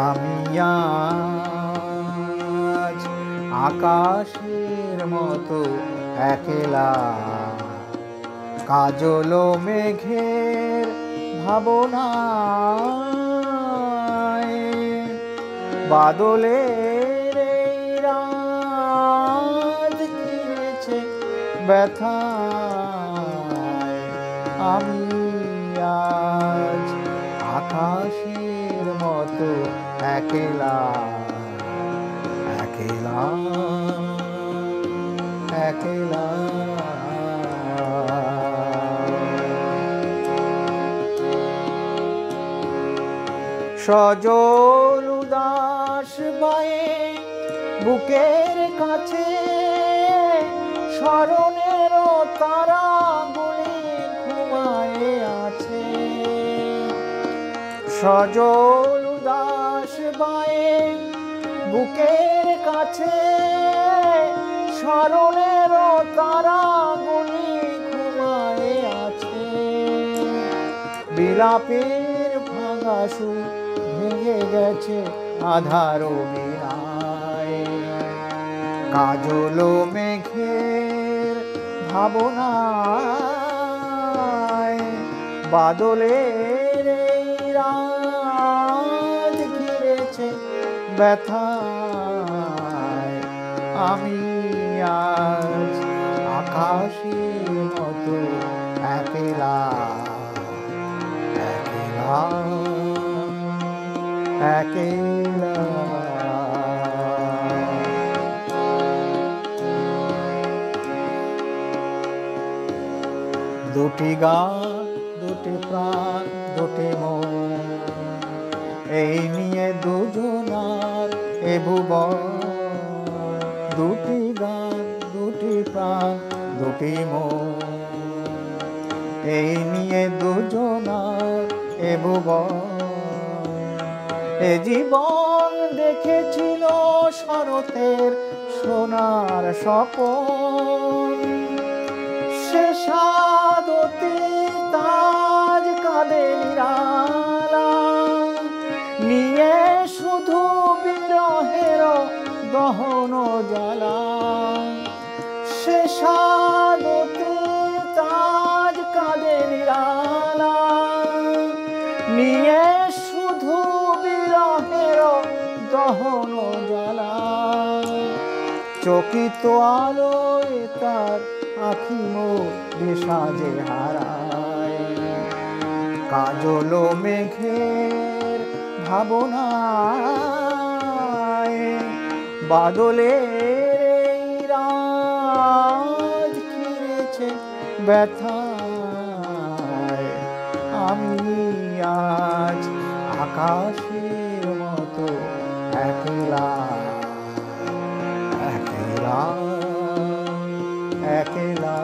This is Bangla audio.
আমি আজ আকাশের মতো একলা, কাজল মেঘের ভাবনায়, বাদলের এই রাত ঘিরেছে ব্যথায়। আমি আজ আকাশের মতো একলা, একলা, একলা। সজল উদাস বায়ে বুকের কাছে, স্মরণের তারাগুলি ঘুমায়ে আছে। সজল উদাস বায়ে বুকের কাছে, স্মরণের তারাগুলি ঘুমায়ে আছে। বিলাপের ভাঙা সুর ভেঙে গেছে আধার বীণায়, কাজল মেঘের ভাবনায়, বাদলের এই রাত ঘিরেছে ব্যথায়। আমি আজ আকাশের মতো একলা, একলা, একলা। দুটি গান, দুটি প্রাণ, দুটি মন, এই নিয়ে দুজনার এ ভুবন। দুটি গান, দুটি প্রাণ, দুটি মন, এই নিয়ে দুজনার এ ভুবন। এ জীবন দেখেছিল শরতের সোনার স্বপন, সে সাদতে তাজ কাঁদে নিরালা, নিয়ে শুধু বিরহের দহন জ্বালা। সে সাদতে তাজ কাঁদে নিরালা, নিয়ে শুধু বিরহের দহন জ্বালা। চকিত আলোয় তার আখি মোরে সাজে হারায়, কাজল মেঘের ভাবনায়, বাদলের এই রাত ঘিরেছে ব্যথায়। আমি আজ আকাশের মতো একলা, একলা, একলা।